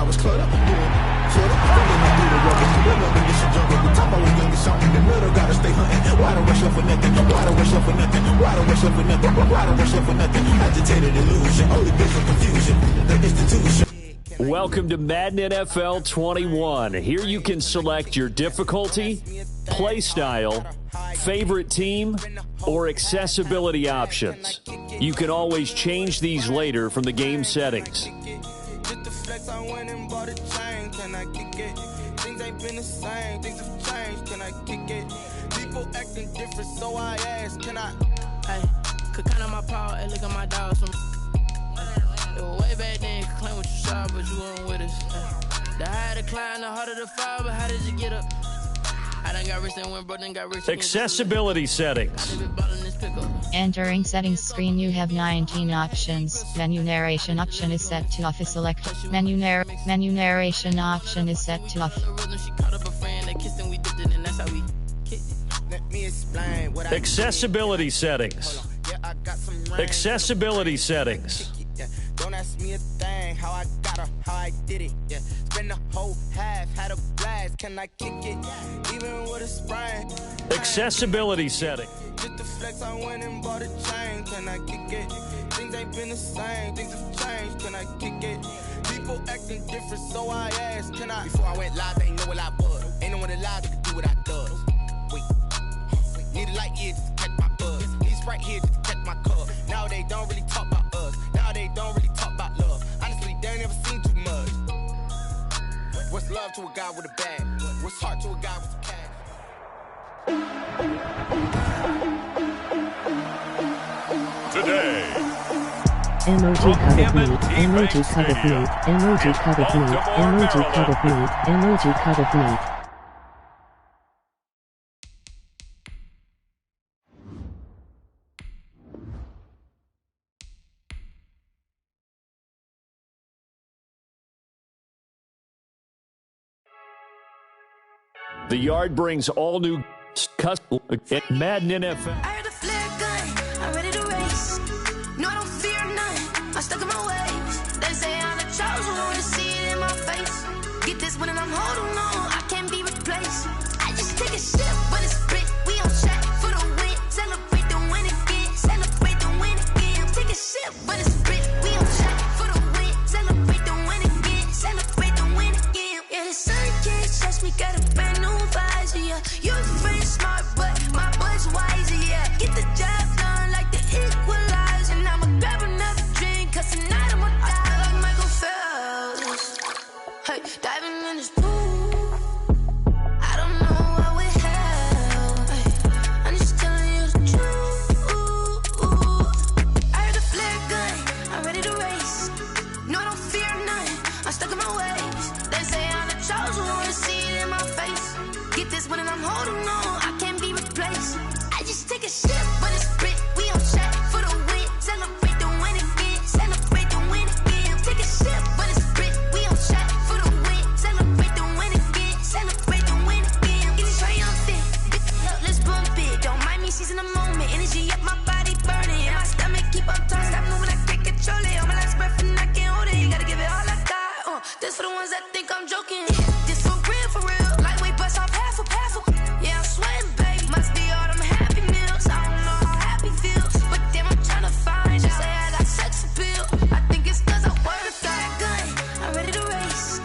was cluttered. Feeling that through the rubber. Remember this is jungle. The top always gonna be something. The middle gotta stay hunting. Why don't rush up for nothing? Why don't rush up for nothing? Why don't rush up for nothing? Why don't rush up for nothing? Agitated illusion. Only bit for confusion. The institution. Welcome to Madden NFL 21. Here you can select your difficulty, play style, favorite team, or accessibility options. You can always change these later from the game settings. People acting different, so I ask, can I? Hey, could count on my power and look at my dogs. Way back then, you could claim what you saw, but you weren't with us. The higher the climb, the harder the fall, but how did you get up? I done got rich and went broke, then got rich. Accessibility settings. Entering settings screen, you have 19 options. Menu narration option is set to off. Select menu narration option is set to off. Accessibility settings. Accessibility settings. Don't ask me a thing, how I got her, how I did it, yeah. Spend the whole half, had a blast, can I kick it, even with a sprain? Accessibility setting. Just the flex, I went and bought a chain, can I kick it? Things ain't been the same, things have changed, can I kick it? People acting different, so I asked, can I? Before I went live, they ain't know what I was. Ain't no one alive that could do what I does. Wait, need a light here just to catch my buzz. Need Sprite here just to catch my cup. Now they don't really talk about us. Now they don't really talk about love. Honestly, they ain't never seen too much. What's love to a guy with a bag? What's heart to a guy with some cash? Today. Emoji cover bleed, emoji cover bleed, emoji cover bleed, emoji cover bleed, emoji cover bleed. The Yard brings all new Madden NFL. I heard the flare gun, I'm ready to race. No, I don't fear none, I'm stuck in my ways. They say I'm the chosen one, to see it in my face. Get this one and I'm holding on, I can't be replaced. I just take a sip, but it's split, we on track for the win. Celebrate the win again, celebrate the win again. Take a sip, but it's split, we on track for the win. Celebrate the win again, celebrate the win again. Yeah, the sun can't touch me, got a brand new visor, yeah. You're friend smart, but my boy's wiser, yeah. Get the job done like the equalizer. And I'ma grab another drink, cause tonight I'ma die. I feel like Michael Phelps. Hey, diving in this pool. I don't know what we have. Hey, I'm just telling you the truth. I heard the flare gun, I'm ready to race. No, I don't fear none, I'm stuck in my ways. They say I'm the chosen one, to see it in my face. Get this one and I'm holding on, I can't be replaced. I just take a sip, but it's split, we on track for the win. Celebrate the win again, celebrate the win again. Take a sip, but it's split, we on track for the win. Celebrate the win again, celebrate the win again. Get it triumphant, look, let's bump it. Don't mind me seizing the moment, energy up my body burning. And my stomach keep up turning, stop moving, I can't control it. On my last breath and I can't hold it, you gotta give it all I got. This for the ones that think I'm joking. This for real, lightweight bust off half a. Yeah, I'm sweating, baby. Must be all them happy meals. I don't know how happy feels, but damn, I'm trying to find you. Say I got sex appeal. I think it's cause I work a gun. I'm ready to race.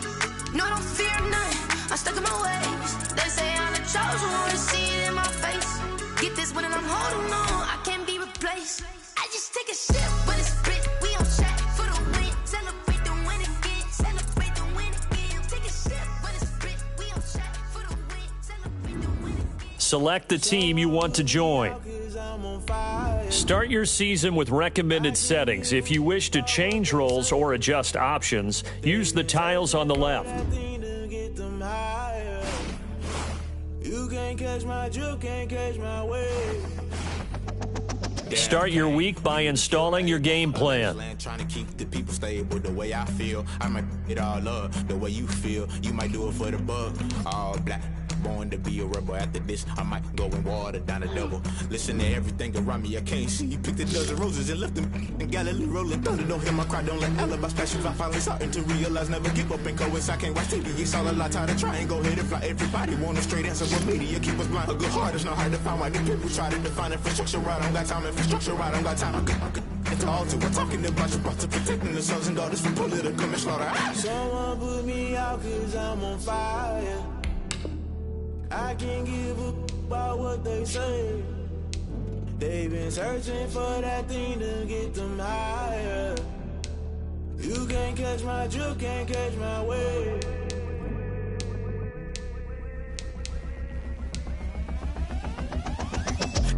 No, I don't fear none. I'm stuck in my ways. They say I'm the chosen one, to see it in my face. Get this one and I'm holding on, I can't be replaced. I just take a sip, but it's split. We on track for the win. Celebrate the win again. Celebrate the win again. Take a sip, but it's split. We on track for the win. Celebrate the win again. Select the team you want to join. Start your season with recommended settings. If you wish to change roles or adjust options, use the tiles on the left. You can't catch my drift, can't catch my wave. Start your week by installing your game plan. Trying to keep the people stable the way I feel. I might it all up the way you feel. You might do it for the buck. All black, born to be a rebel. After this, I might go and water down the devil. Listen to everything around me, I can't see. Picked a dozen roses and left them in Galilee rolling thunder. Don't hear my cry, don't let alibis pass you. I finally starting to realize, never give up and coincide. Can't watch TV, it's all a lot. Tired of trying, go ahead and fly. Everybody want a straight answer with media. Keep us blind, a good heart is not hard to find. Why the people try to define infrastructure right? I don't got time, infrastructure right, I don't got time. I could it's all to we're talking about you, about to protecting the sons and daughters from political manslaughter. Someone put me out cause I'm on fire. I can't give a about what they say. They've been searching for that thing to get them higher. You can't catch my drift, can't catch my wave.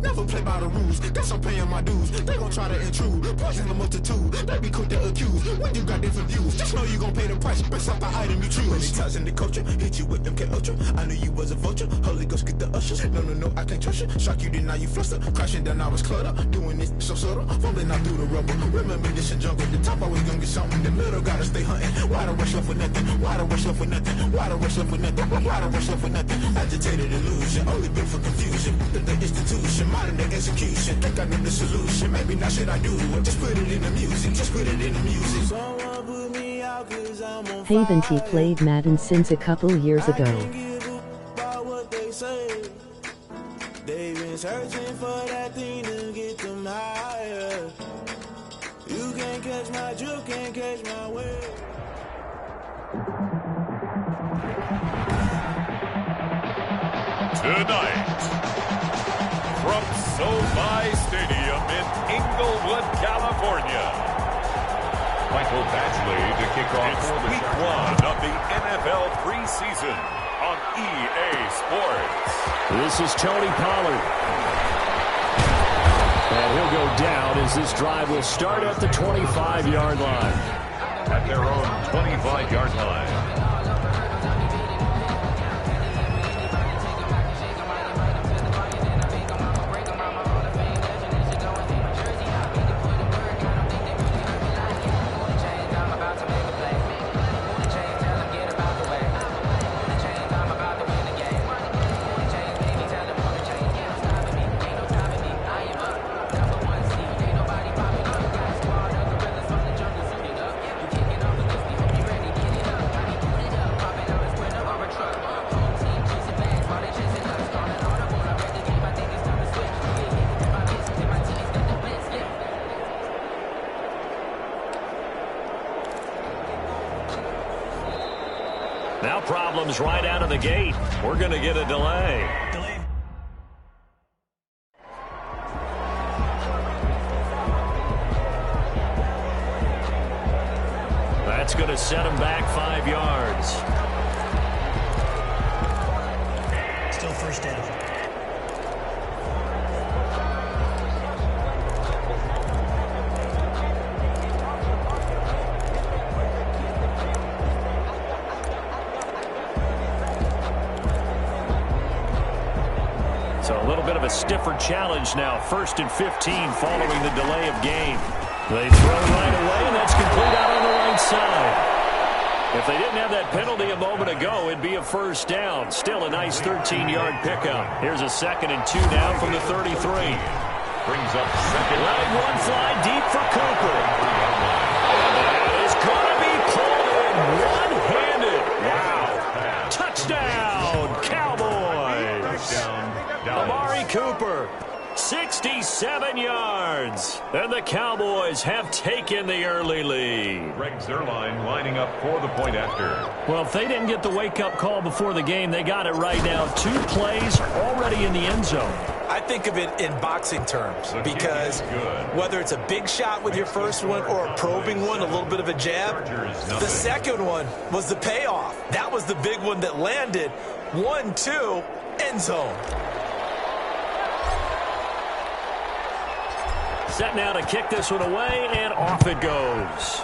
Never play by the rules, guess I'm paying my dues. They gon' try to intrude, poison the multitude. They be quick to accuse, when you got different views. Just know you gon' pay the price, based off the item you choose. Many times in the culture, hit you with them K Ultra. I knew you was a vulture, Holy Ghost get the ushers. No, I can't trust you. Shock you, then now you fluster. Crashing down, I was cluttered. Doing this so subtle, falling out through the rubble. Remember this in jungle, the top always gonna get something. The middle gotta stay hunting. Why the rush left for nothing? Why the rush left for nothing? Why the rush left for nothing? Why the rush left for nothing? Agitated illusion, only built for confusion. The institution, modern day execution. Think I know the solution. Maybe now should I do it? Just put it in the music. Just put it in the music. Someone put me out cause I'm on Haven fire. T played Madden since a couple years I ago. can't give a about what they say. They've been searching for that thing to get them higher. You can't catch my drift, can't catch my wave. Tonight, from SoFi Stadium in Inglewood, California, Michael Badgley to kick off week 1 of the NFL preseason on EA Sports. This is Tony Pollard. And he'll go down as this drive will start at the 25-yard line. At their own 25-yard line. Now problems right out of the gate. We're going to get a delay. That's going to set him back 5 yards. Still first down. So a little bit of a stiffer challenge now. 1st and 15 following the delay of game. They throw right away, and that's complete out on the right side. If they didn't have that penalty a moment ago, it'd be a first down. Still a nice 13-yard pickup. Here's a 2nd and 2 now from the 33. Brings up second. Leg one fly deep for Cooper. And that is going to be pulled in one-handed. Wow. Touchdown, Cowboys. Amari Cooper, 67 yards. And the Cowboys have taken the early lead. Greg Zerline lining up for the point after. Well, if they didn't get the wake-up call before the game, they got it right now. 2 plays already in the end zone. I think of it in boxing terms because whether it's a big shot with your first one or a probing one, a little bit of a jab, the second one was the payoff. That was the big one that landed. 1-2, end zone. Set now to kick this one away, and off it goes.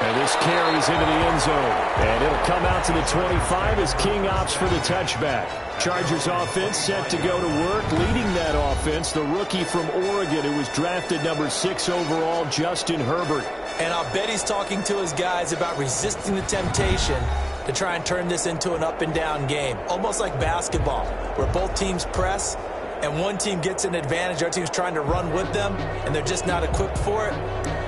And this carries into the end zone. And it'll come out to the 25 as King opts for the touchback. Chargers offense set to go to work. Leading that offense, the rookie from Oregon who was drafted number 6 overall, Justin Herbert. And I'll bet he's talking to his guys about resisting the temptation to try and turn this into an up-and-down game, almost like basketball, where both teams press and one team gets an advantage, the other team's trying to run with them, and they're just not equipped for it.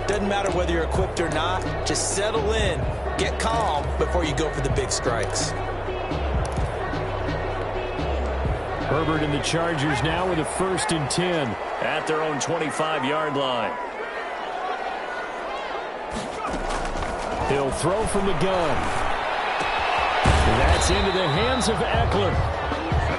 Doesn't matter whether you're equipped or not. Just settle in, get calm before you go for the big strikes. Herbert and the Chargers now with a 1st and 10 at their own 25-yard line. He'll throw from the gun. That's into the hands of Eckler.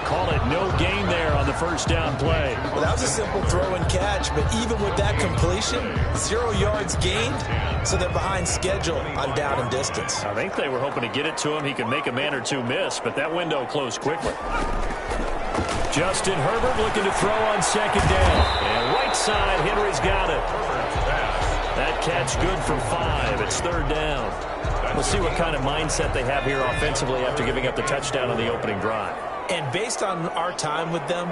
Call it no gain there on the 1st down play. Well, that was a simple throw and catch, but even with that completion, 0 yards gained, so they're behind schedule on down and distance. I think they were hoping to get it to him. He could make a man or two miss, but that window closed quickly. Justin Herbert looking to throw on 2nd down. And right side, Henry's got it. That catch good for 5. It's 3rd down. We'll see what kind of mindset they have here offensively after giving up the touchdown on the opening drive. And based on our time with them,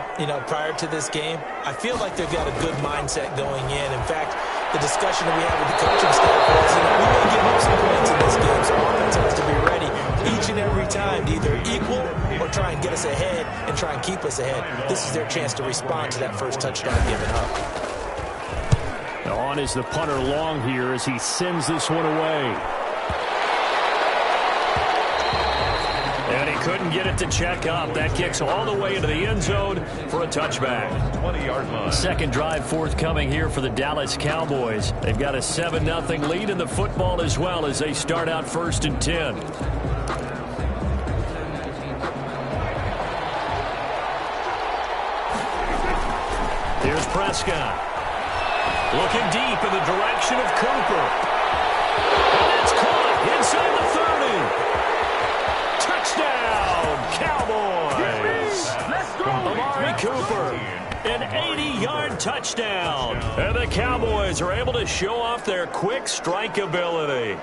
prior to this game, I feel like they've got a good mindset going in. In fact, the discussion that we had with the coaching staff was, we may give up some points in this game, so offense has to be ready each and every time to either equal or try and get us ahead and try and keep us ahead. This is their chance to respond to that first touchdown given up. Now on is the punter long here as he sends this one away. And he couldn't get it to check up. That kicks all the way into the end zone for a touchback. 20-yard line. Second drive forthcoming here for the Dallas Cowboys. They've got a 7-0 lead in the football as well as they start out 1st and 10. Here's Prescott. Looking deep in the direction of Cooper. And it's caught inside the 30. Touchdown, Cowboys! Amari Cooper, an 80-yard touchdown. And the Cowboys are able to show off their quick strike ability.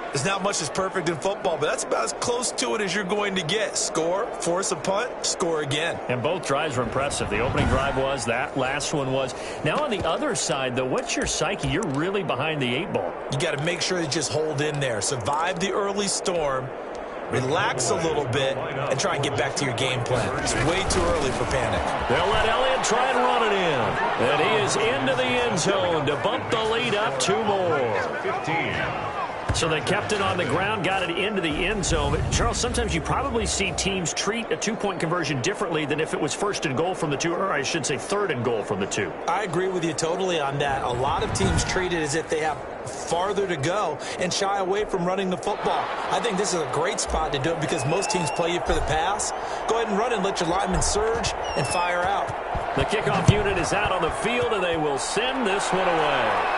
There's not much that's perfect in football, but that's about as close to it as you're going to get. Score, force a punt, score again. And both drives were impressive. The opening drive was, that last one was. Now on the other side, though, what's your psyche? You're really behind the 8 ball. You got to make sure you just hold in there. Survive the early storm. Relax a little bit and try and get back to your game plan. It's way too early for panic. They'll let Elliott try and run it in. And he is into the end zone to bump the lead up 2 more. 15. So they kept it on the ground, got it into the end zone. But Charles, sometimes you probably see teams treat a 2-point conversion differently than if it was 1st and goal from the 2, or I should say 3rd and goal from the 2. I agree with you totally on that. A lot of teams treat it as if they have farther to go and shy away from running the football. I think this is a great spot to do it because most teams play you for the pass. Go ahead and run and let your linemen surge and fire out. The kickoff unit is out on the field, and they will send this one away.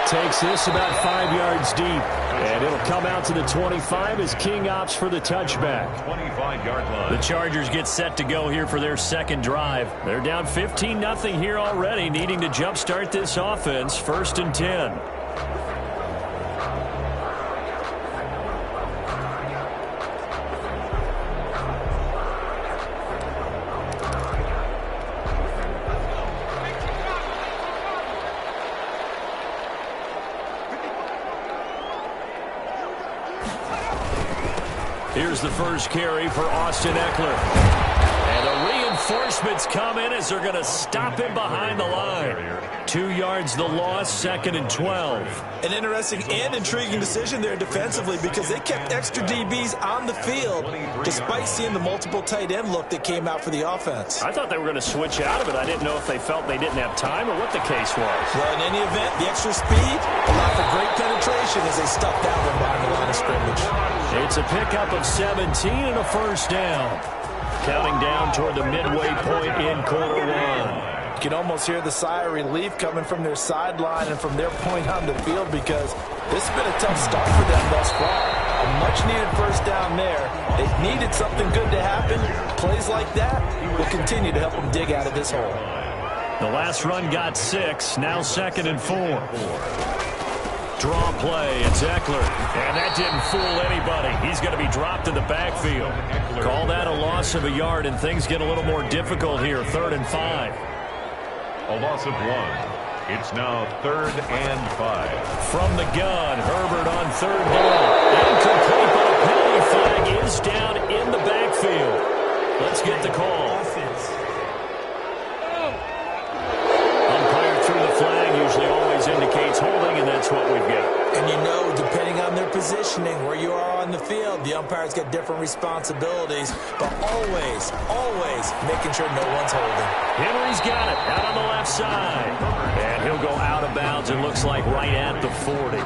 Takes this about 5 yards deep, and it'll come out to the 25 as King opts for the touchback. 25-yard line. The Chargers get set to go here for their second drive. They're down 15-0 here already, needing to jumpstart this offense. 1st and 10. Here's the first carry for Austin Eckler. And the reinforcements come in as they're going to stop him behind the line. 2 yards the loss, 2nd and 12. An interesting and intriguing decision there defensively because they kept extra DBs on the field despite seeing the multiple tight end look that came out for the offense. I thought they were going to switch out of it. I didn't know if they felt they didn't have time or what the case was. Well, in any event, the extra speed allowed for great penetration as they stuffed that one behind the line of scrimmage. It's a pickup of 17 and a 1st down. Counting down toward the midway point in quarter 1. You can almost hear the sigh of relief coming from their sideline and from their point on the field because this has been a tough start for them thus far. A much-needed 1st down there. They needed something good to happen. Plays like that will continue to help them dig out of this hole. The last run got 6, now 2nd and 4. Draw play, it's Eckler, and that didn't fool anybody. He's going to be dropped in the backfield. Call that a loss of a yard, and things get a little more difficult here, 3rd and 5. A loss of 1. It's now 3rd and 5. From the gun, Herbert on 3rd down. Incomplete, but a is down in the backfield. Let's get the call. Umpire threw the flag, usually always indicates holding, and that's what we've got. And you know, depending on their positioning, where you are on the field, the umpire's got different responsibilities, but always, always making sure no one's holding. Henry's got it out on the left side. And he'll go out of bounds, it looks like right at the 40.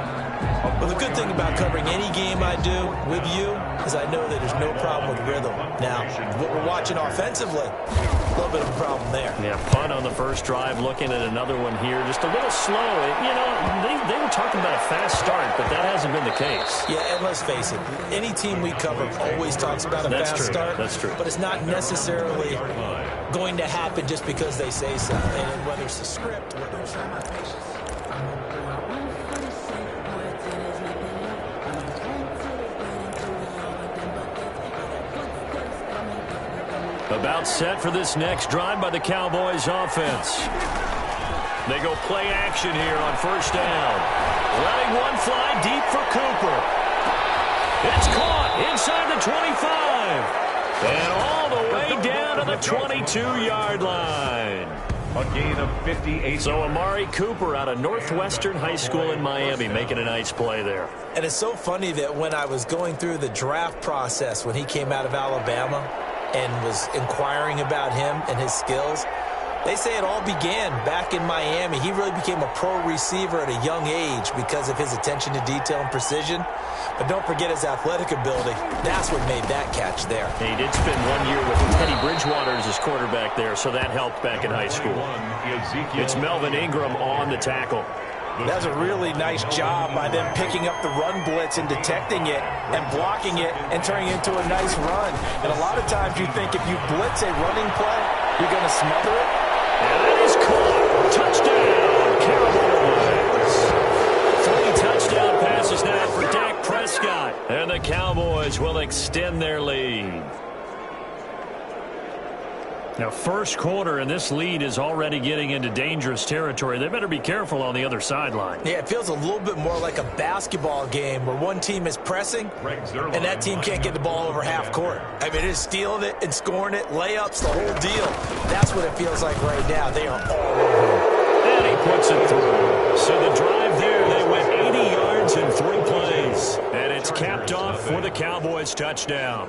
Well, the good thing about covering any game I do with you is I know that there's no problem with rhythm. Now, what we're watching offensively, a little bit of a problem there. Yeah, punt on the first drive, looking at another one here. Just a little slow. You know, they were talking about a fast start, but that hasn't been the case. Yeah, and let's face it, any team we cover always talks about a fast start. That's true. But it's not necessarily going to happen just because they say so. And whether it's the script, whether it's about set for this next drive by the Cowboys offense. They go play action here on first down. Letting one fly deep for Cooper. It's caught inside the 25. And all the way down to the 22-yard line. A gain of 58. So Amari Cooper out of Northwestern High School in Miami making a nice play there. And it's so funny that when I was going through the draft process when he came out of Alabama and was inquiring about him and his skills, they say it all began back in Miami. He really became a pro receiver at a young age because of his attention to detail and precision. But don't forget his athletic ability. That's what made that catch there. He did spend 1 year with Teddy Bridgewater as his quarterback there, so that helped back in high school. It's Melvin Ingram on the tackle. That's a really nice job by them picking up the run blitz and detecting it and blocking it and turning it into a nice run. And a lot of times you think if you blitz a running play, you're going to smother it. And that is caught. Touchdown, Cowboys. 3 touchdown passes now for Dak Prescott. And the Cowboys will extend their lead. Now, first quarter, and this lead is already getting into dangerous territory. They better be careful on the other sideline. Yeah, it feels a little bit more like a basketball game where one team is pressing and that team can't get the ball over half court. I mean, it's stealing it and scoring it, layups, the whole deal. That's what it feels like right now. They are all over. And he puts it through. So the drive there, they went 80 yards in 3 plays. And it's capped off for the Cowboys touchdown.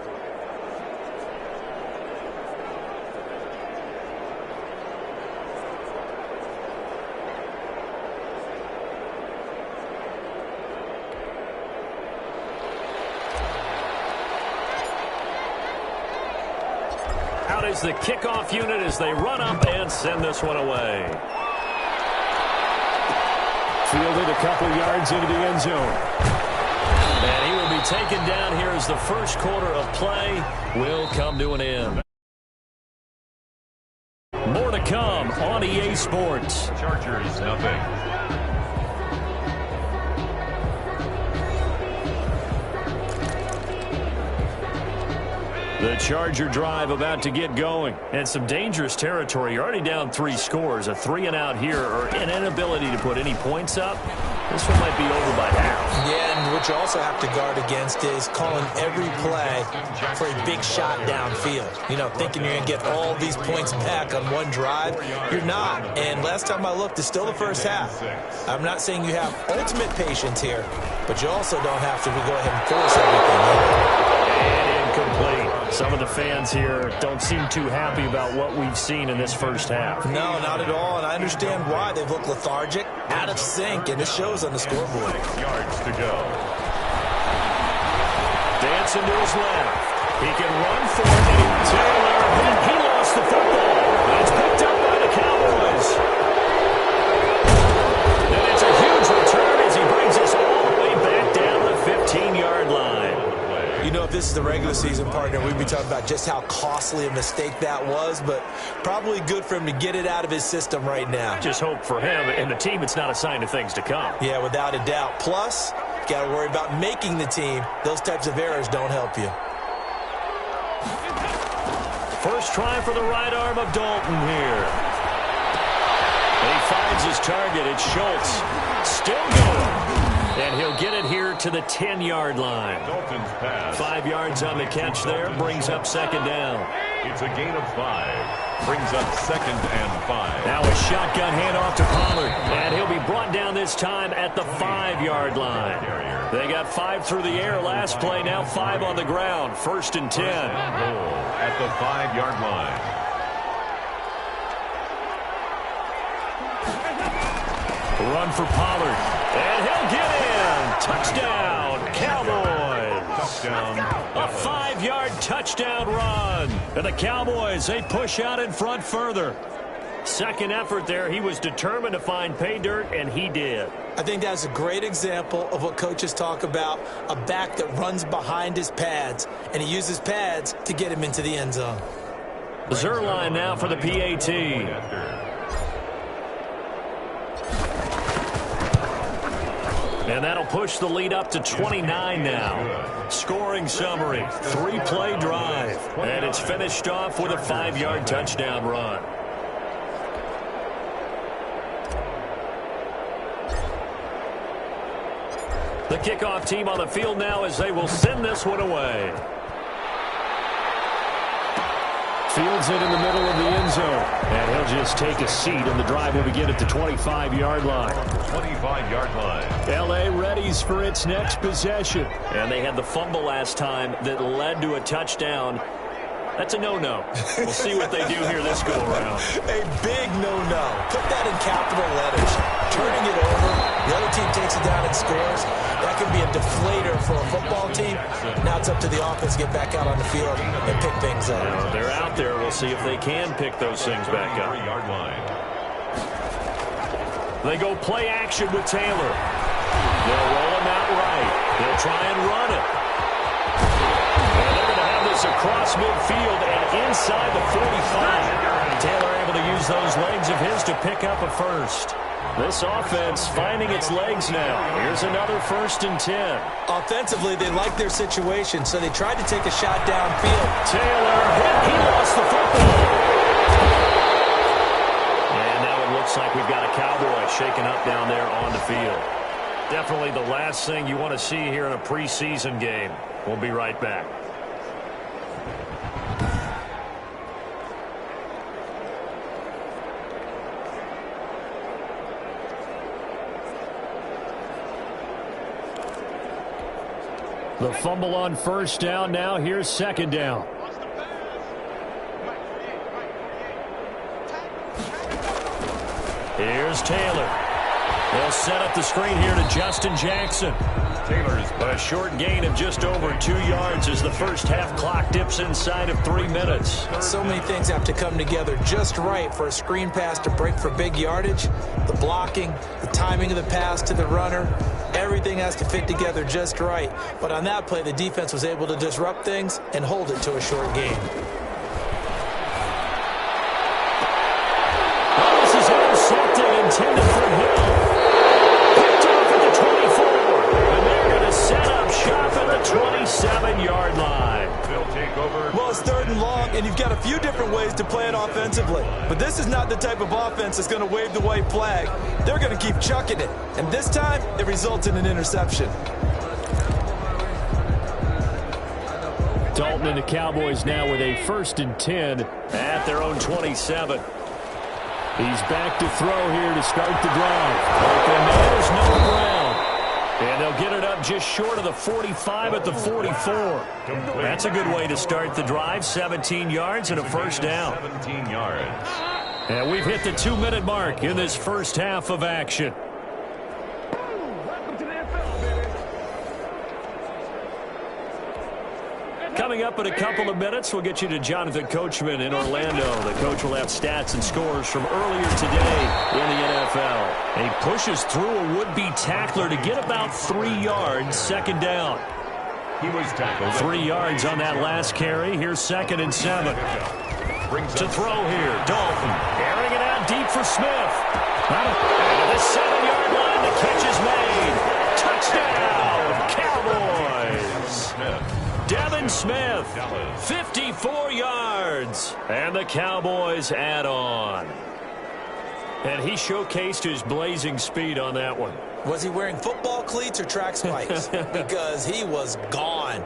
Out is the kickoff unit as they run up and send this one away. Fielded a couple yards into the end zone. And he will be taken down here as the first quarter of play will come to an end. More to come on EA Sports. Chargers, nothing. The Charger drive about to get going. And some dangerous territory. You're already down 3 scores. A 3-and-out here or an inability to put any points up. This one might be over by half. Yeah, and what you also have to guard against is calling every play for a big shot downfield. You know, thinking you're going to get all these points back on one drive. You're not. And last time I looked, it's still the first half. I'm not saying you have ultimate patience here, but you also don't have to go ahead and force everything. And incomplete. Some of the fans here don't seem too happy about what we've seen in this first half. No, not at all, and I understand why. They've looked lethargic, out of sync, and it shows on the scoreboard. 6 yards to go. Dancing to his left. He can run for it. Taylor, and he lost the football. It's picked up by the Cowboys. And it's a huge return as he brings us all the way back down the 15-yard line. You know, if this is the regular season, partner, we'd be talking about just how costly a mistake that was, but probably good for him to get it out of his system right now. Just hope for him and the team it's not a sign of things to come. Yeah, without a doubt. Plus, got to worry about making the team. Those types of errors don't help you. First try for the right arm of Dalton here. And he finds his target. It's Schultz. Still going. And he'll get it here to the 10-yard line. Dalton's pass. 5 yards on the catch there. Brings up second down. It's a gain of 5. Brings up 2nd and 5. Now a shotgun handoff to Pollard. And he'll be brought down this time at the 5-yard line. They got 5 through the air last play. Now 5 on the ground. 1st and 10. At the 5-yard line. Run for Pollard. And he'll get in. Touchdown, Cowboys. Touchdown. A 5-yard touchdown run. And the Cowboys, they push out in front further. Second effort there. He was determined to find pay dirt, and he did. I think that's a great example of what coaches talk about, a back that runs behind his pads, and he uses pads to get him into the end zone. Zerline now for the PAT. And that'll push the lead up to 29 now. Scoring summary, 3-play drive. And it's finished off with a 5-yard touchdown run. The kickoff team on the field now as they will send this one away. Fields it in the middle of the end zone. And he'll just take a seat, and the drive will begin at the 25-yard line. 25-yard line. L.A. readies for its next possession. And they had the fumble last time that led to a touchdown. That's a no-no. We'll see what they do here this go-around. A big no-no. Put that in capital letters. Turning it over, the other team takes it down and scores. That can be a deflator for a football team. Now it's up to the offense to get back out on the field and pick things up. Now, they're out there. We'll see if they can pick those things back up. 3-yard line. They go play action with Taylor. They'll roll him out right. They'll try and run it. And they're going to have this across midfield and inside the 45. Taylor able to use those legs of his to pick up a first. This offense finding its legs now. Here's another 1st and 10. Offensively, they like their situation, so they tried to take a shot downfield. Taylor hit. He lost the football. And now it looks like we've got a Cowboy shaken up down there on the field. Definitely the last thing you want to see here in a preseason game. We'll be right back. The fumble on 1st down. Now here's 2nd down. Here's Taylor. They'll set up the screen here to Justin Jackson. Taylor's a short gain of just over 2 yards as the first half clock dips inside of 3 minutes. So many things have to come together just right for a screen pass to break for big yardage. The blocking, the timing of the pass to the runner, everything has to fit together just right. But on that play, the defense was able to disrupt things and hold it to a short gain. Well, this is intercepted, intended for Hill. Picked off at the 24. And they're going to set up shop at the 27-yard line. They'll take over. Well, it's 3rd and long, and you've got a few different ways to play it offensively. But this is not the type of offense that's going to wave the white flag. They're going to keep chucking it. And this time, it results in an interception. Dalton and the Cowboys now with a 1st and 10 at their own 27. He's back to throw here to start the drive. Open there's no ground. And they'll get it up just short of the 45 at the 44. That's a good way to start the drive. 17 yards and a 1st down. 17 yards. And we've hit the 2-minute mark in this first half of action. Coming up in a couple of minutes, we'll get you to Jonathan Coachman in Orlando. The coach will have stats and scores from earlier today in the NFL. He pushes through a would-be tackler to get about 3 yards, 2nd down. He was tackled. 3 yards on that last carry. Here's 2nd and 7. To throw here, Dalton. Airing it out deep for Smith. And the 7-yard line, the catch is made. Touchdown, Cowboys. Devin Smith, 54 yards. And the Cowboys add on. And he showcased his blazing speed on that one. Was he wearing football cleats or track spikes? Because he was gone.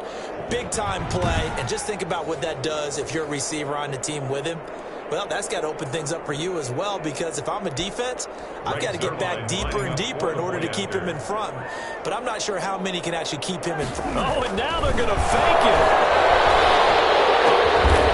Big-time play, and just think about what that does if you're a receiver on the team with him. Well, that's got to open things up for you as well, because if I'm a defense, I've got to get back deeper and deeper in order to keep him in front. But I'm not sure how many can actually keep him in front. Oh, and now they're going to fake it.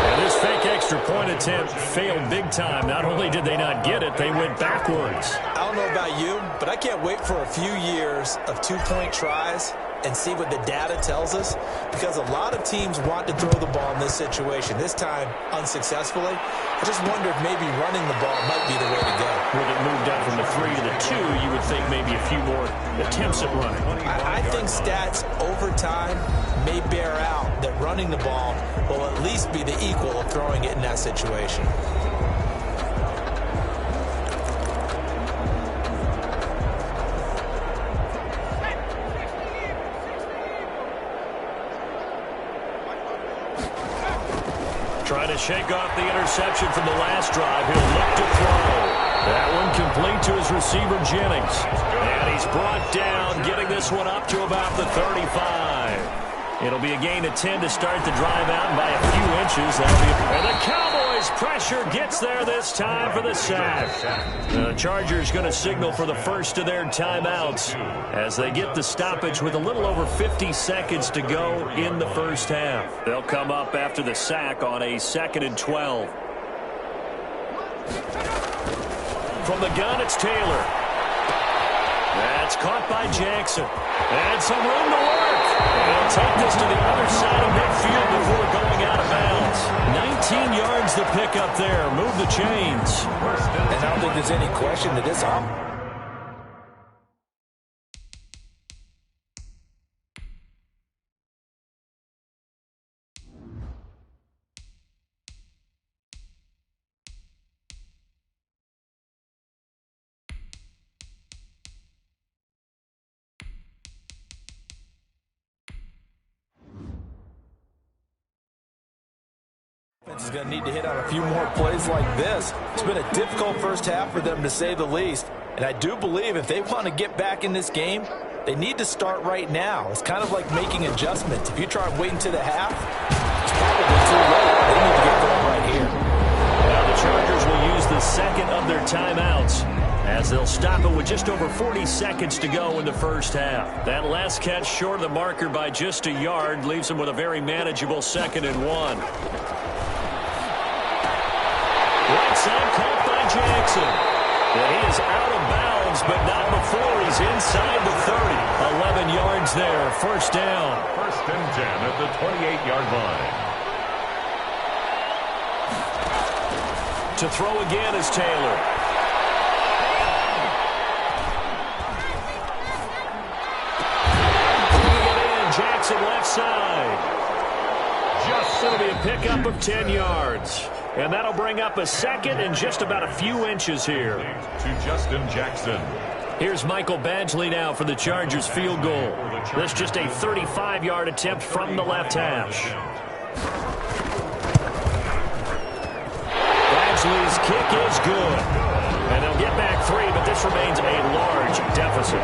And this fake extra point attempt failed big time. Not only did they not get it, they went backwards. I don't know about you, but I can't wait for a few years of two-point tries and see what the data tells us, because a lot of teams want to throw the ball in this situation, this time unsuccessfully. I just wonder if maybe running the ball might be the way to go. With it moved up from the 3 to the 2, you would think maybe a few more attempts at running. I think stats over time may bear out that running the ball will at least be the equal of throwing it in that situation. Trying to shake off the interception from the last drive. He'll look to throw. That one complete to his receiver, Jennings. And he's brought down, getting this one up to about the 35. It'll be a gain of 10 to start the drive out, and by a few inches. And the Cowboys' pressure gets there this time for the sack. The Chargers going to signal for the first of their timeouts as they get the stoppage with a little over 50 seconds to go in the first half. They'll come up after the sack on a 2nd and 12. From the gun, it's Taylor. That's caught by Jackson. And some room to work. And he'll take this to the other side of midfield before going out of bounds. 19 yards to pick up there. Move the chains. And I don't think there's any question that this is going to need to hit on a few more plays like this. It's been a difficult first half for them, to say the least. And I do believe if they want to get back in this game, they need to start right now. It's kind of like making adjustments. If you try waiting to the half, it's probably too late. They need to get going right here. Now the Chargers will use the second of their timeouts as they'll stop it with just over 40 seconds to go in the first half. That last catch short of the marker by just a yard leaves them with a very manageable 2nd and 1. Right side caught by Jackson. And he is out of bounds, but not before he's inside the 30. 11 yards there, first down. 1st and 10 at the 28-yard line. To throw again is Taylor. Bringing it in, Jackson left side. It'll be a pickup of 10 yards. And that'll bring up a 2nd and just about a few inches here. To Justin Jackson. Here's Michael Badgley now for the Chargers field goal. That's just a 35-yard attempt from the left hash. Badgley's kick is good. And they'll get back 3, but this remains a large deficit.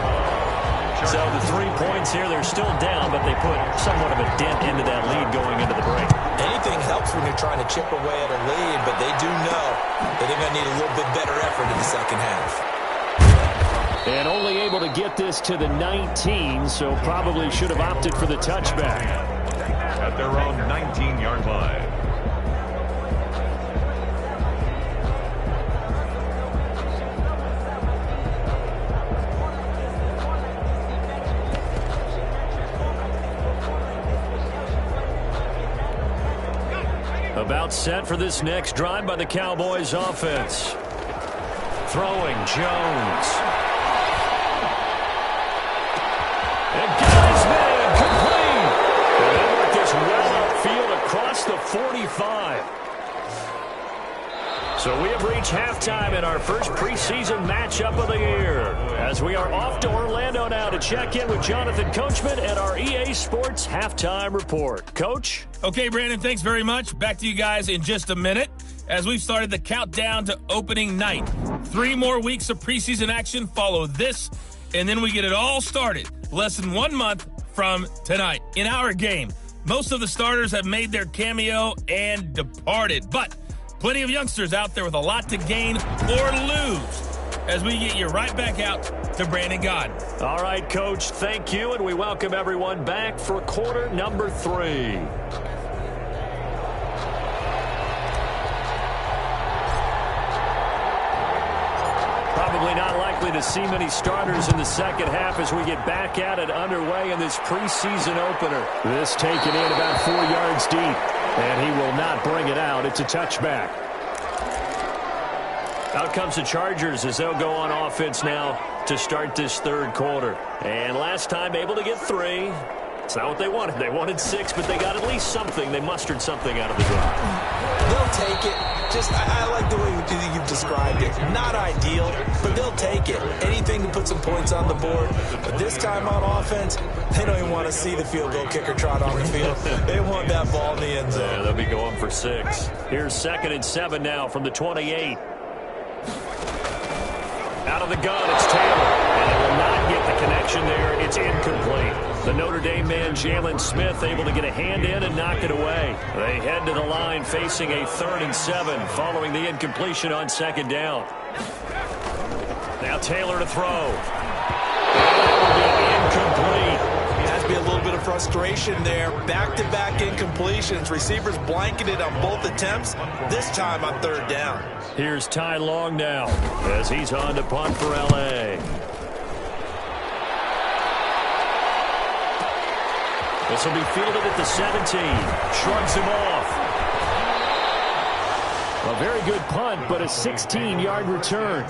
So the 3 points here, they're still down, but they put somewhat of a dent into that lead going into the break. Anything helps when you're trying to chip away at a lead, but they do know that they're going to need a little bit better effort in the second half. And only able to get this to the 19, so probably should have opted for the touchback. At their own 19-yard line. About set for this next drive by the Cowboys offense. Throwing Jones. And got his man complete. And they work this well upfield across the 45. So we have reached halftime in our first preseason matchup of the year, as we are off to Orlando now to check in with Jonathan Coachman and our EA Sports Halftime Report. Coach? Okay, Brandon, thanks very much. Back to you guys in just a minute as we've started the countdown to opening night. 3 more weeks of preseason action follow this and then we get it all started less than 1 month from tonight. In our game, most of the starters have made their cameo and departed, but plenty of youngsters out there with a lot to gain or lose as we get you right back out to Brandon Godden. All right, Coach, thank you, and we welcome everyone back for quarter number 3. Probably not likely to see many starters in the second half as we get back at it underway in this preseason opener. This taken in about 4 yards deep, and he will not bring it out. It's a touchback. Out comes the Chargers as they'll go on offense now to start this third quarter. And last time able to get 3. It's not what they wanted. They wanted 6, but they got at least something. They mustered something out of the drive. They'll take it. I like the way you've described it. Not ideal, but they'll take it. Anything to put some points on the board. But this time on offense, they don't even want to see the field goal kicker trot on the field. They want that ball in the end zone. Yeah, they'll be going for 6. Here's 2nd and 7 now from the 28. Out of the gun, it's Taylor. And they will not get the connection there. It's incomplete. The Notre Dame man, Jalen Smith, able to get a hand in and knock it away. They head to the line facing a 3rd and 7 following the incompletion on 2nd down. Now Taylor to throw. That will be incomplete. Has to be a little bit of frustration there. Back-to-back incompletions. Receivers blanketed on both attempts, this time on 3rd down. Here's Ty Long now as he's on to punt for L.A. This will be fielded at the 17. Shrugs him off. A very good punt, but a 16-yard return.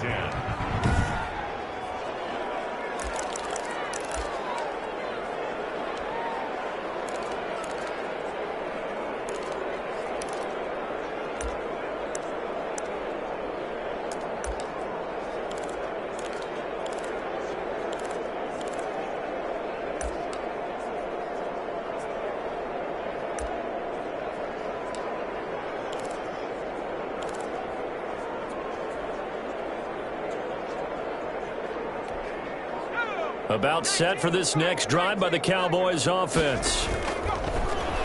About set for this next drive by the Cowboys offense.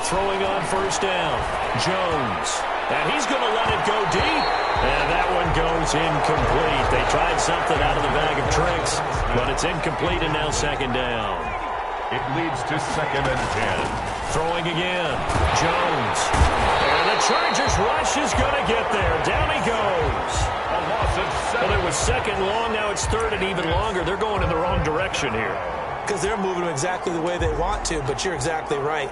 Throwing on 1st down. Jones. And he's going to let it go deep. And that one goes incomplete. They tried something out of the bag of tricks, but it's incomplete and now 2nd down. It leads to 2nd and 10. Throwing again. Jones. And the Chargers rush is going to get there. Down he goes. Well, it was 2nd long. Now it's 3rd and even longer. They're going in the wrong direction here. Because they're moving exactly the way they want to, but you're exactly right.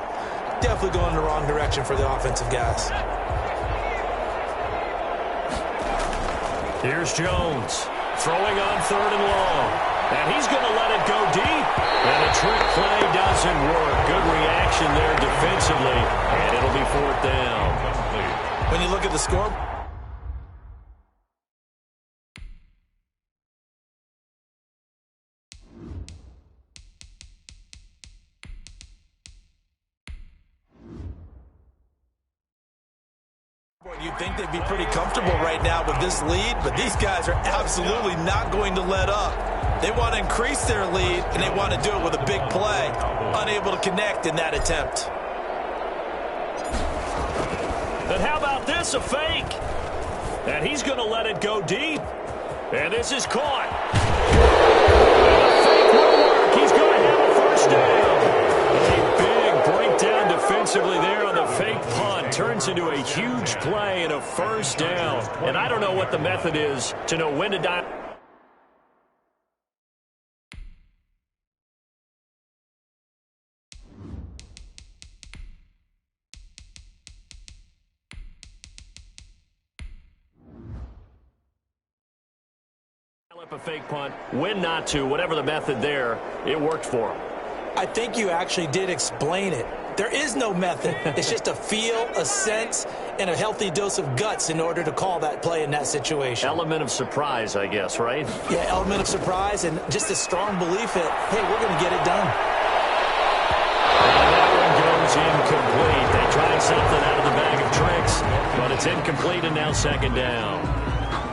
Definitely going in the wrong direction for the offensive guys. Here's Jones. Throwing on 3rd and long. And he's going to let it go deep. And a trick play doesn't work. Good reaction there defensively. And it'll be 4th down. When you look at the score, you'd think they'd be pretty comfortable right now with this lead, but these guys are absolutely not going to let up. They want to increase their lead, and they want to do it with a big play. Unable to connect in that attempt. And how about this, a fake? And he's going to let it go deep. And this is caught. And the fake will work. He's going to have a 1st down. A big breakdown defensively there on the fake punt. Turns into a huge play and a 1st down. And I don't know what the method is to know when to dial. Up a fake punt, when not to, whatever the method there, it worked for him. I think you actually did explain it. There is no method. It's just a feel, a sense, and a healthy dose of guts in order to call that play in that situation. Element of surprise, I guess, right? Yeah, element of surprise and just a strong belief that, hey, we're going to get it done. And that one goes incomplete. They tried something out of the bag of tricks, but it's incomplete and now 2nd down.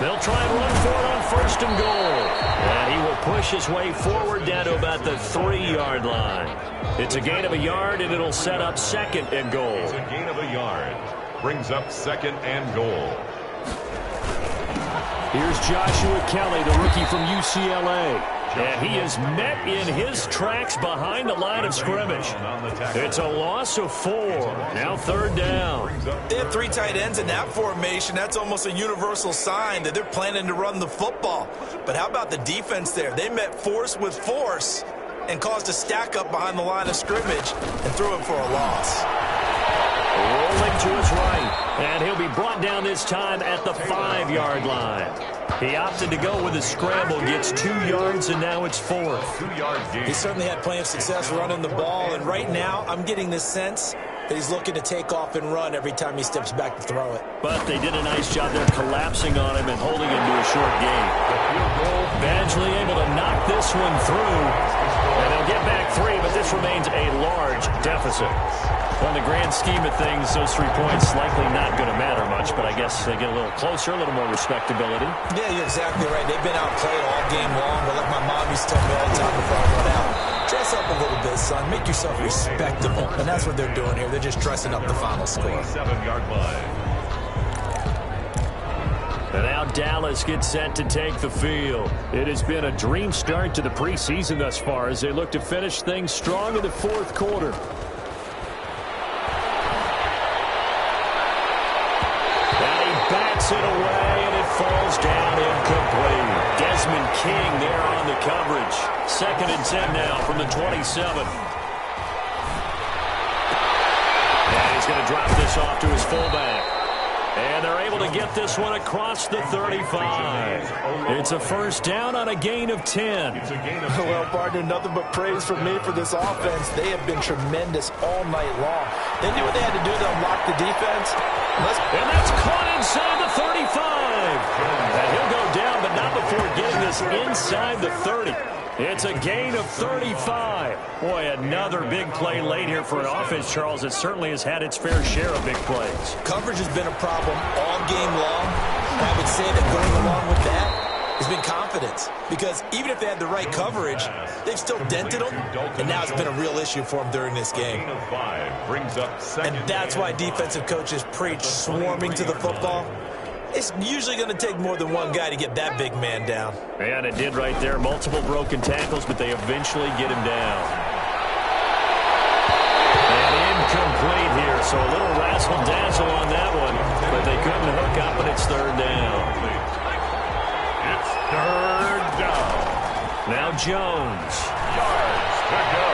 They'll try and run for it on 1st and goal. And he will push his way forward down to about the 3-yard line. It's a gain of a yard, and it'll set up 2nd and goal. It's a gain of a yard. Brings up 2nd and goal. Here's Joshua Kelly, the rookie from UCLA. And he is met in his tracks behind the line of scrimmage. It's a loss of 4. Now 3rd down. They have 3 tight ends in that formation. That's almost a universal sign that they're planning to run the football. But how about the defense there? They met force with force and caused a stack up behind the line of scrimmage and threw it for a loss. Rolling to his right, and he'll be brought down this time at the 5-yard line. He opted to go with a scramble, gets 2 yards, and now it's 4th. 2-yard gain. He certainly had plenty of success running the ball, and right now I'm getting this sense that he's looking to take off and run every time he steps back to throw it. But they did a nice job there collapsing on him and holding him to a short gain. Badgley able to knock this one through, and they'll get back 3, but this remains a large deficit. On the grand scheme of things, those 3 points likely not going to matter much, but I guess they get a little closer, a little more respectability. Yeah, you're exactly right. They've been outplayed all game long, but like my mom used to tell me all the time before I run out, dress up a little bit, son. Make yourself respectable. And that's what they're doing here. They're just dressing up the final score. 7-yard line. And now Dallas gets set to take the field. It has been a dream start to the preseason thus far as they look to finish things strong in the 4th quarter. Bats it away, and it falls down incomplete. Desmond King there on the coverage. 2nd and 10 now from the 27. And he's going to drop this off to his fullback. And they're able to get this one across the 35. It's a 1st down on a gain of 10. Well, partner, nothing but praise from me for this offense. They have been tremendous all night long. They knew what they had to do to unlock the defense. And that's caught inside the 35. And he'll go down, but not before getting this inside the 30. It's a gain of 35. Boy, another big play late here for an offense, Charles, that certainly has had its fair share of big plays. Coverage has been a problem all game long. I would say that going along with that has been confidence. Because even if they had the right coverage, they've still dented them. And now it's been a real issue for them during this game. And that's why defensive coaches preach swarming to the football. It's usually going to take more than one guy to get that big man down. And it did right there. Multiple broken tackles, but they eventually get him down. And incomplete here, so a little razzle-dazzle on that one, but they couldn't hook up, and it's 3rd down. It's 3rd down. Now Jones. Yards to go.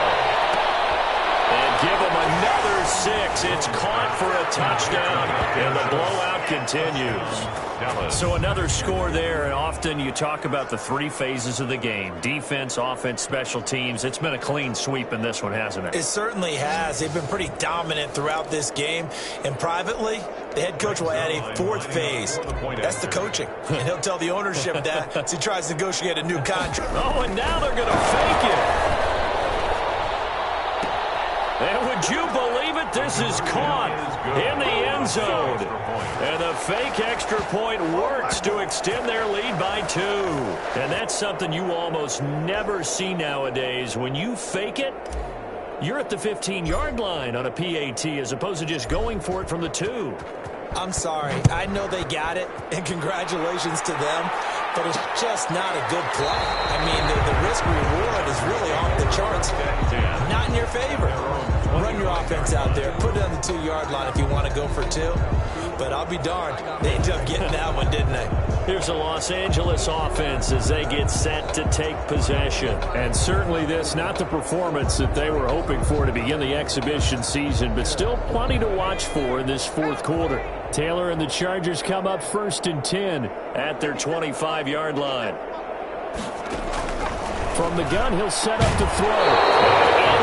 And give him another 6. It's caught for a touchdown, and the blowout continues. So another score there, and often you talk about the 3 phases of the game: defense, offense, special teams. It's been a clean sweep in this one, hasn't it? It certainly has. They've been pretty dominant throughout this game. And privately, the head coach will add a 4th phase. That's the coaching. And he'll tell the ownership that as he tries to negotiate a new contract. Oh, and now they're going to fake it. And would you believe it? This is caught in the end zone. And the fake extra point works to extend their lead by 2. And that's something you almost never see nowadays. When you fake it, you're at the 15-yard line on a PAT as opposed to just going for it from the 2. I'm sorry. I know they got it, and congratulations to them, but it's just not a good play. I mean, the risk-reward is really off the charts. Not in your favor. Run your offense out there. Put it on the 2-yard line if you want to go for 2. But I'll be darned. They ended up getting that one, didn't they? Here's the Los Angeles offense as they get set to take possession. And certainly this, not the performance that they were hoping for to begin the exhibition season, but still plenty to watch for in this 4th quarter. Taylor and the Chargers come up 1st and 10 at their 25-yard line. From the gun, he'll set up to throw.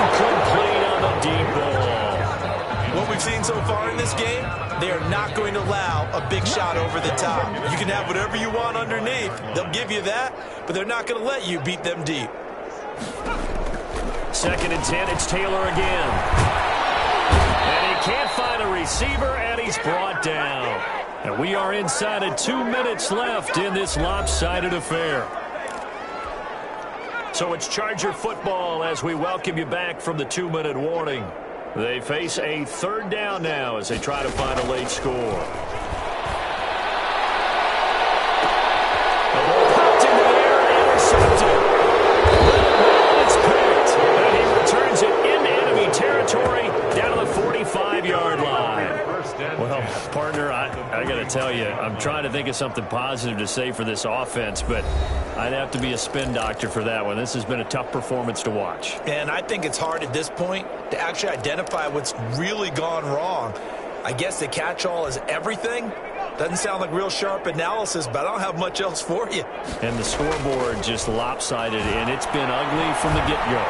Incomplete on the deep ball. What we've seen so far in this game, they are not going to allow a big shot over the top. You can have whatever you want underneath. They'll give you that, but they're not going to let you beat them deep. 2nd and 10, it's Taylor again. And he can't find a receiver, and he's brought down. And we are inside of 2 minutes left in this lopsided affair. So it's Charger football as we welcome you back from the 2-minute warning. They face a third down now as they try to find a late score. The ball popped in the air and intercepted. It's picked, and he returns it into enemy territory down to the 45-yard line. Well, partner, I got to tell you, I'm trying to think of something positive to say for this offense, but I'd have to be a spin doctor for that one. This has been a tough performance to watch. And I think it's hard at this point to actually identify what's really gone wrong. I guess the catch-all is everything. Doesn't sound like real sharp analysis, but I don't have much else for you. And the scoreboard just lopsided, and it's been ugly from the get-go.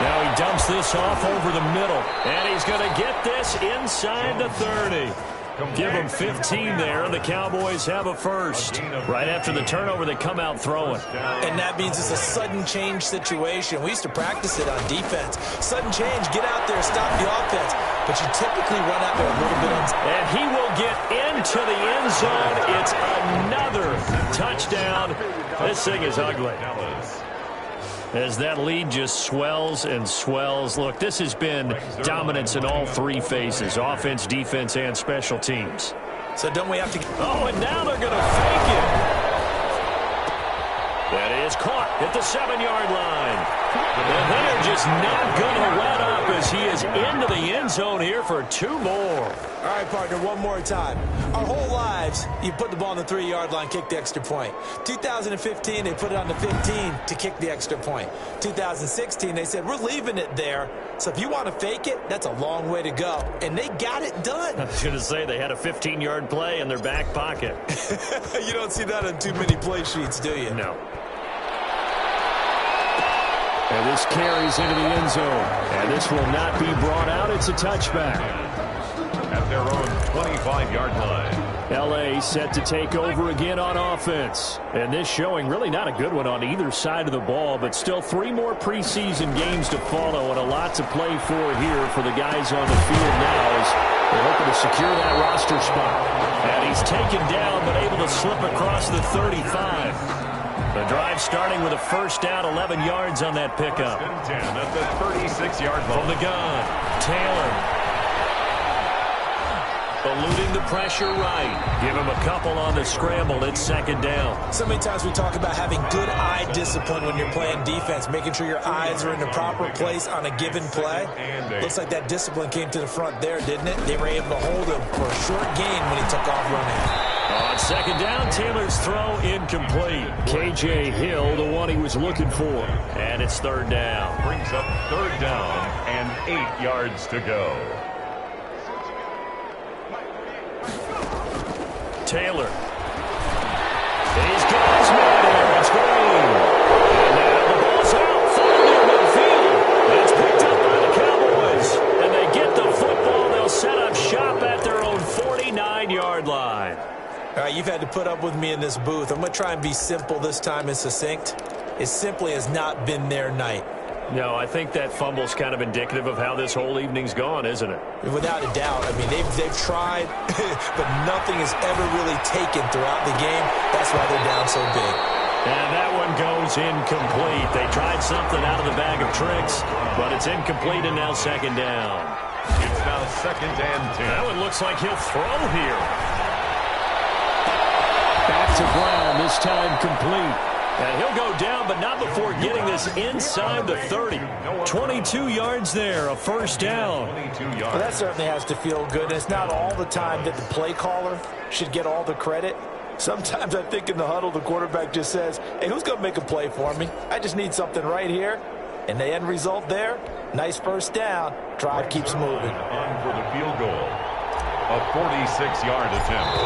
Now he dumps this off over the middle, and he's going to get this inside the 30. Give them 15 there, and the Cowboys have a first. Right after the turnover, they come out throwing. And that means it's a sudden change situation. We used to practice it on defense. Sudden change, get out there, stop the offense. But you typically run out there a little bit. And he will get into the end zone. It's another touchdown. This thing is ugly. As that lead just swells and swells. Look, this has been dominance in all three phases, offense, defense, and special teams. So don't we have to... Oh, and now they're going to fake it. That is caught at the 7-yard line. And they are just not going to let up as he is into the end zone here for 2 more. All right, partner, one more time. Our whole lives, you put the ball on the 3-yard line, kick the extra point. 2015, they put it on the 15 to kick the extra point. 2016, they said, we're leaving it there. So if you want to fake it, that's a long way to go. And they got it done. I was going to say they had a 15-yard play in their back pocket. You don't see that on too many play sheets, do you? No. And this carries into the end zone. And this will not be brought out. It's a touchback. At their own 25-yard line. L.A. set to take over again on offense. And this showing really not a good one on either side of the ball, but still 3 more preseason games to follow and a lot to play for here for the guys on the field now as they're hoping to secure that roster spot. And he's taken down but able to slip across the 35. The drive starting with a first down, 11 yards on that pickup. 10 at the 36-yard line. From the gun, Taylor. Eluding the pressure right. Give him a couple on the scramble. It's second down. So many times we talk about having good eye discipline when you're playing defense, making sure your eyes are in the proper place on a given play. Looks like that discipline came to the front there, didn't it? They were able to hold him for a short gain when he took off running. On second down, Taylor's throw incomplete. K.J. Hill, the one he was looking for. And it's third down. Brings up third down and 8 yards to go. Taylor. He's got his man there. It's Green. And now the ball's out. Falling near midfield. It's picked up by the Cowboys. And they get the football. They'll set up shop at their own 49-yard line. All right, you've had to put up with me in this booth. I'm going to try and be simple this time and succinct. It simply has not been their night. No, I think that fumble's kind of indicative of how this whole evening's gone, isn't it? Without a doubt. I mean, they've tried, but nothing has ever really taken throughout the game. That's why they're down so big. And that one goes incomplete. They tried something out of the bag of tricks, but it's incomplete and now second down. It's now second and 10. That one looks like he'll throw here. Back to Brown, this time complete. And he'll go down, but not before getting this inside the 30. 22 yards there, a first down. Well, that certainly has to feel good. And it's not all the time that the play caller should get all the credit. Sometimes I think in the huddle, the quarterback just says, hey, who's going to make a play for me? I just need something right here. And the end result there, nice first down. Drive keeps moving. On for the field goal. A 46-yard attempt.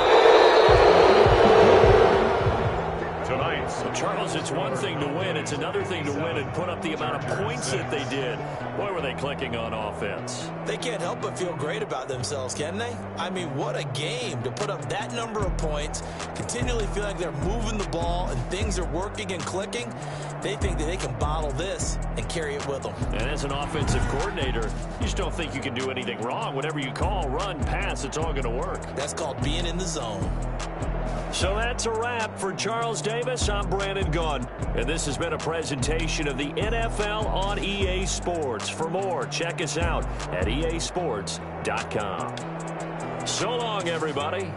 Tonight points. Well, Charles, it's one thing to win. It's another thing to win and put up the amount of points that they did. Boy, were they clicking on offense. They can't help but feel great about themselves, can they? I mean, what a game to put up that number of points, continually feel like they're moving the ball and things are working and clicking. They think that they can bottle this and carry it with them. And as an offensive coordinator, you just don't think you can do anything wrong. Whatever you call, run, pass, it's all going to work. That's called being in the zone. So that's a wrap for Charles Davis. I'm Brandon Gunn, and this has been a presentation of the NFL on EA Sports. For more, check us out at easports.com. So long, everybody.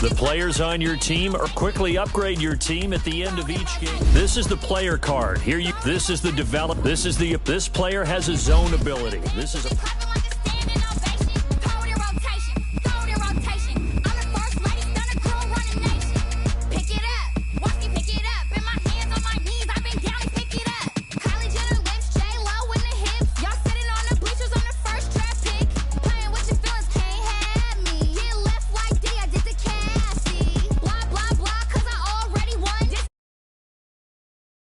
The players on your team, or quickly upgrade your team at the end of each game. This is the player card. This is the this player has a zone ability. This is a